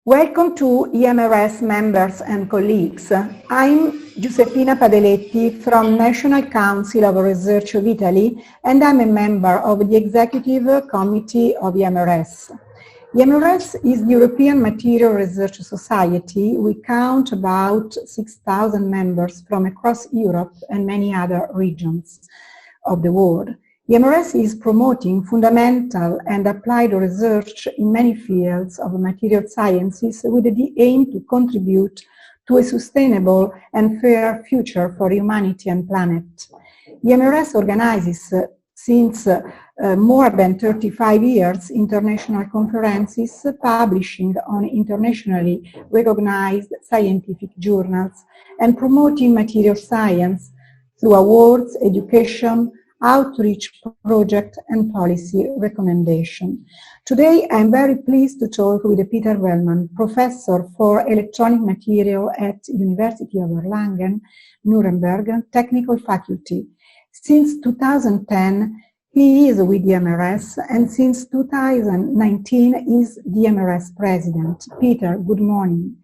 Welcome to EMRS members and colleagues. I'm Giuseppina Padeletti from National Council of Research of Italy, and I'm a member of the Executive Committee of EMRS. EMRS is the European Material Research Society. We count about 6,000 members from across Europe and many other regions of the world. EMRS is promoting fundamental and applied research in many fields of material sciences with the aim to contribute to a sustainable and fair future for humanity and planet. EMRS organizes since more than 35 years international conferences publishing on internationally recognized scientific journals and promoting material science through awards, education, outreach project and policy recommendation. Today I'm very pleased to talk with Peter WELLMANN, Professor for Electronic Material at University of Erlangen, Nuremberg, Technical Faculty. Since 2010 he is with the EMRS, and since 2019 is the EMRS President. Peter, good morning.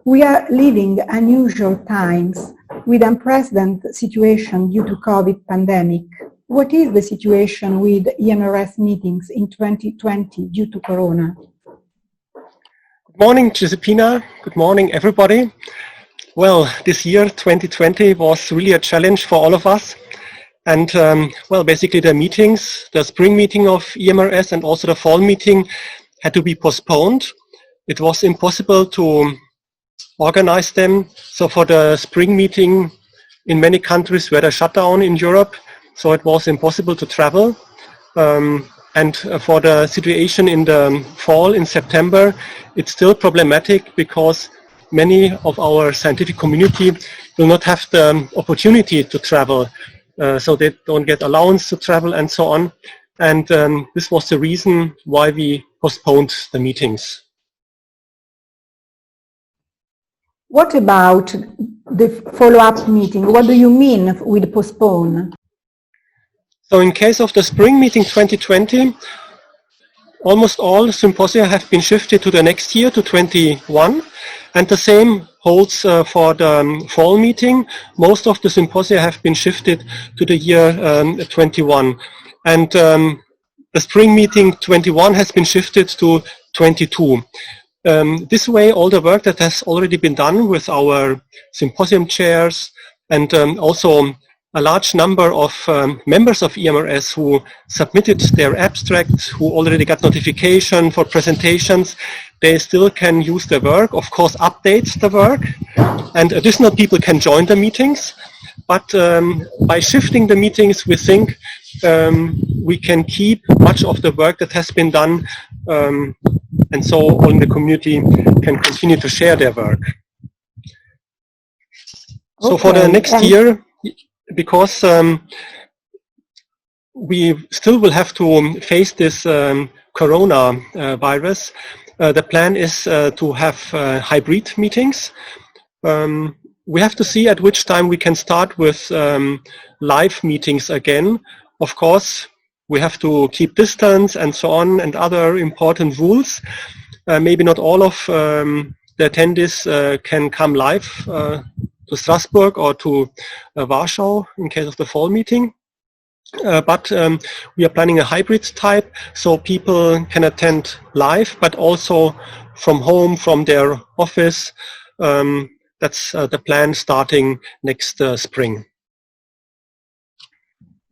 We are living unusual times with unprecedented situation due to COVID pandemic. What is the situation with EMRS meetings in 2020 due to Corona? Good morning, Giuseppina. Good morning, everybody. Well, this year, 2020, was really a challenge for all of us. And, well, basically the meetings, the spring meeting of EMRS and also the fall meeting had to be postponed. It was impossible to organize them. So for the spring meeting, in many countries were a shutdown in Europe, so it was impossible to travel. And for the situation in the fall, in September, it's still problematic because many of our scientific community will not have the opportunity to travel. So they don't get allowance to travel and so on. And this was the reason why we postponed the meetings. What about the follow-up meeting? What do you mean with postpone? So in case of the spring meeting 2020, almost all symposia have been shifted to the next year, to 21, and the same holds for the fall meeting. Most of the symposia have been shifted to the year 21, and the spring meeting 21 has been shifted to 22. This way, all the work that has already been done with our symposium chairs and also a large number of members of EMRS who submitted their abstracts, who already got notification for presentations, they still can use the work, of course update the work, and additional people can join the meetings. But by shifting the meetings, we think we can keep much of the work that has been done, and so all in the community can continue to share their work. So for the next year, because we still will have to face this corona virus, the plan is to have hybrid meetings. We have to see at which time we can start with live meetings again. Of course, we have to keep distance and so on and other important rules. Maybe not all of the attendees can come live to Strasbourg or to Warsaw in case of the fall meeting. But we are planning a hybrid type, so people can attend live, but also from home, from their office. That's the plan starting next spring.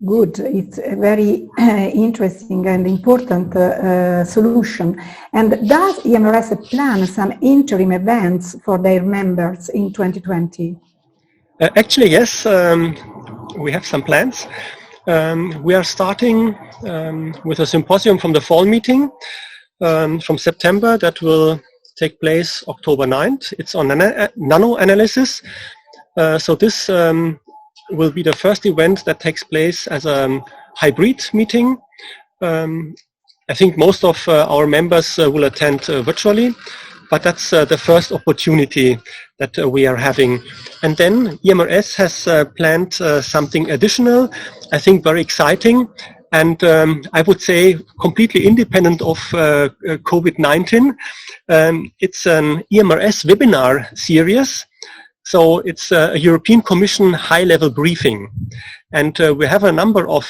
Good. It's a very interesting and important solution. And does EMRS plan some interim events for their members in 2020? Actually, yes. We have some plans. We are starting with a symposium from the fall meeting from September that will take place October 9th. It's on nanoanalysis. So this will be the first event that takes place as a hybrid meeting. I think most of our members will attend virtually, but that's the first opportunity that we are having. And then EMRS has planned something additional, I think very exciting. and I would say completely independent of COVID-19. It's an EMRS webinar series. So it's a European Commission high-level briefing. And we have a number of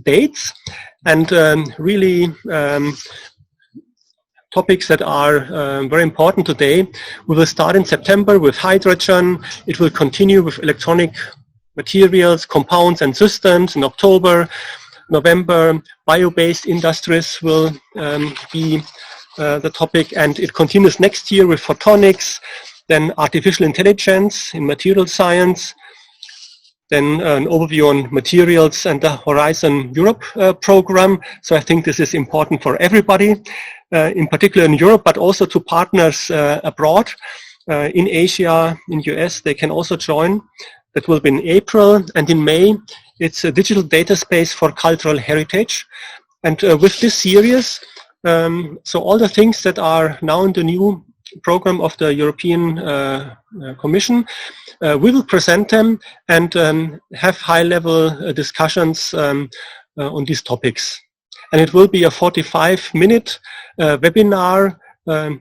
dates and really topics that are very important today. We will start in September with hydrogen. It will continue with electronic materials, compounds and systems in October. November, bio-based industries will be the topic, and it continues next year with photonics, then artificial intelligence in material science, then an overview on materials and the Horizon Europe program. So I think this is important for everybody, in particular in Europe, but also to partners abroad. In Asia, in US, they can also join. That will be in April, and in May, it's a digital data space for cultural heritage. And with this series, so all the things that are now in the new program of the European Commission, we will present them and have high-level discussions on these topics. And it will be a 45-minute webinar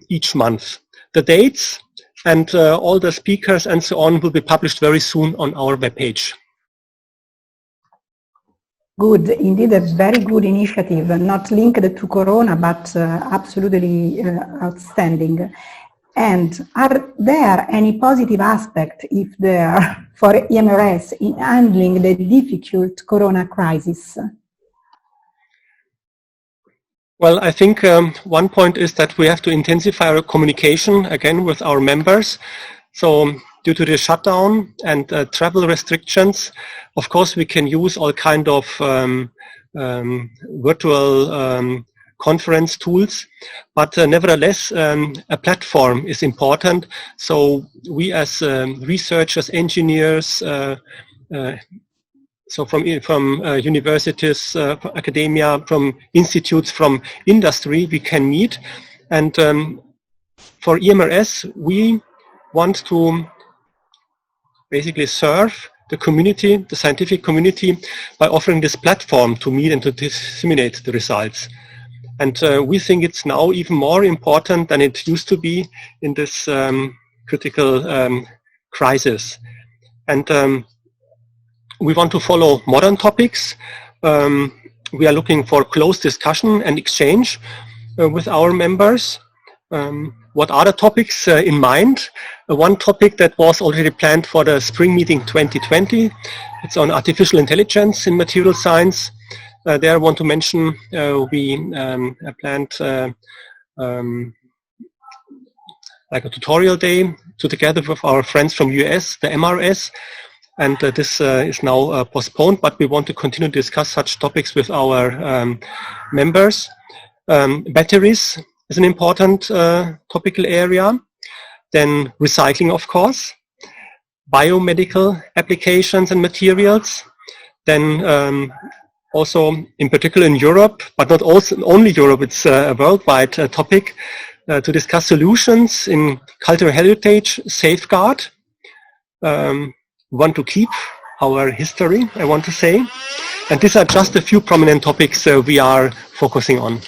each month. The dates and all the speakers and so on will be published very soon on our webpage. Good, indeed a very good initiative, not linked to Corona, but absolutely outstanding. And are there any positive aspect, if there, for EMRS in handling the difficult Corona crisis? Well, I think one point is that we have to intensify our communication again with our members. So due to the shutdown and travel restrictions, of course we can use all kind of virtual conference tools, but nevertheless a platform is important. So we as researchers, engineers, so from universities, academia, from institutes, from industry, we can meet. And for EMRS, we want to basically serve the community, the scientific community, by offering this platform to meet and to disseminate the results. And we think it's now even more important than it used to be in this critical crisis. And we want to follow modern topics. We are looking for close discussion and exchange with our members. What are the topics in mind? One topic that was already planned for the spring meeting 2020, it's on artificial intelligence in material science. There I want to mention we planned like a tutorial day together with our friends from US, the EMRS. And this is now postponed, but we want to continue to discuss such topics with our members. Batteries is an important topical area. Then recycling, of course. Biomedical applications and materials. Then also, in particular in Europe, but not also only Europe, it's a worldwide topic to discuss solutions in cultural heritage safeguard. We want to keep our history, I want to say. And these are just a few prominent topics we are focusing on.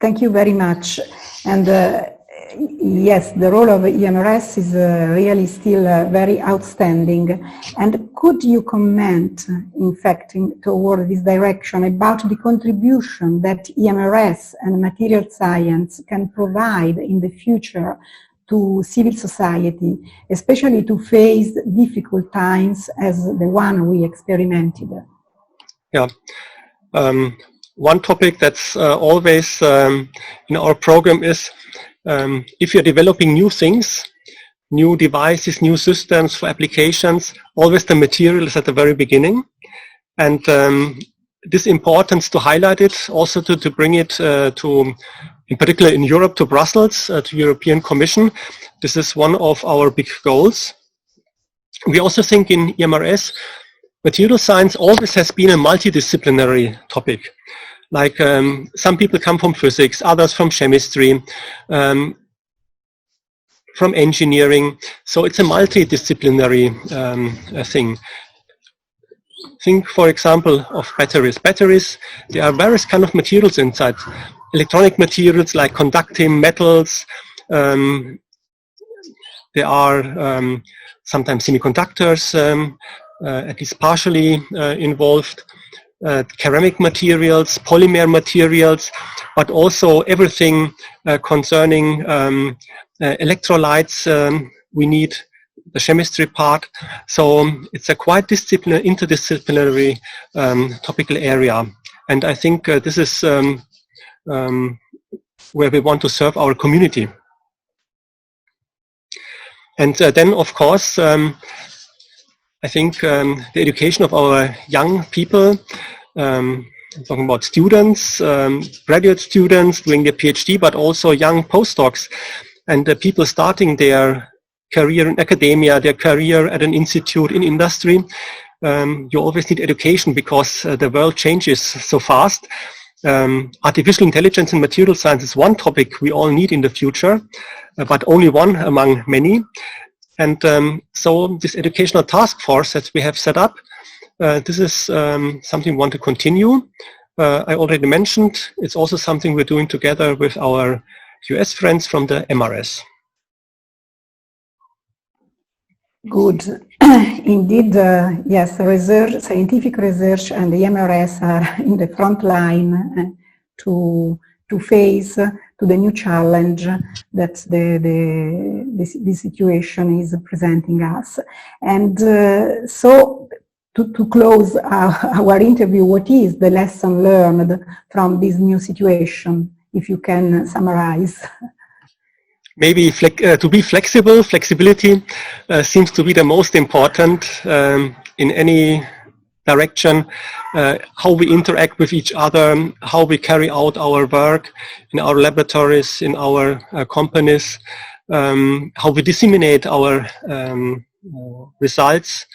Thank you very much. And yes, the role of EMRS is really still very outstanding. And could you comment, in fact, toward this direction about the contribution that EMRS and material science can provide in the future to civil society, especially to face difficult times as the one we experimented? Yeah. One topic that's always in our program is if you're developing new things, new devices, new systems for applications, always the material is at the very beginning. And this importance to highlight it, also to bring it to, in particular in Europe, to Brussels, to European Commission. This is one of our big goals. We also think in EMRS, material science always has been a multidisciplinary topic. Like some people come from physics, others from chemistry, from engineering. So it's a multidisciplinary thing. think, for example, of batteries. Batteries, there are various kind of materials inside. Electronic materials like conducting metals. There are sometimes semiconductors, at least partially involved. Ceramic materials, polymer materials, but also everything concerning electrolytes. We need the chemistry part. So it's a quite interdisciplinary topical area. And I think this is where we want to serve our community. And then, of course, I think the education of our young people, talking about students, graduate students doing their PhD, but also young postdocs and people starting their career in academia, their career at an institute in industry. You always need education because the world changes so fast. Artificial intelligence and material science is one topic we all need in the future, but only one among many. And so this educational task force that we have set up, this is something we want to continue. I already mentioned it's also something we're doing together with our US friends from the EMRS. Good. Indeed, yes, research, scientific research and the EMRS are in the front line to face to the new challenge that the situation is presenting us. And so to close our interview, what is the lesson learned from this new situation, if you can summarize? Maybe to be flexible. Flexibility seems to be the most important in any direction. How we interact with each other, how we carry out our work in our laboratories, in our companies, how we disseminate our results.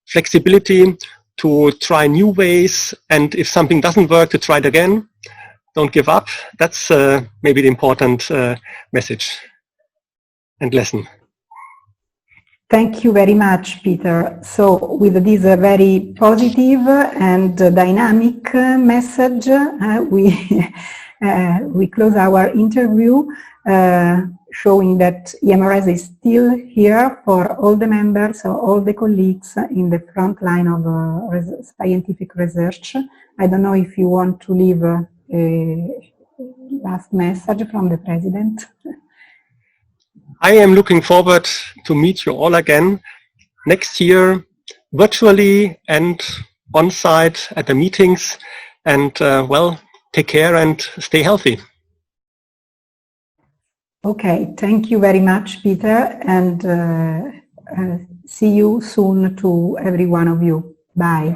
Flexibility to try new ways, and if something doesn't work, to try it again. Don't give up. That's maybe the important message and lesson. Thank you very much, Peter. So with this very positive and dynamic message, we close our interview, showing that EMRS is still here for all the members, or all the colleagues in the front line of scientific research. I don't know if you want to leave a last message from the President. I am looking forward to meet you all again next year, virtually and on-site at the meetings. And well, take care and stay healthy. Okay, thank you very much, Peter, and see you soon to every one of you. Bye.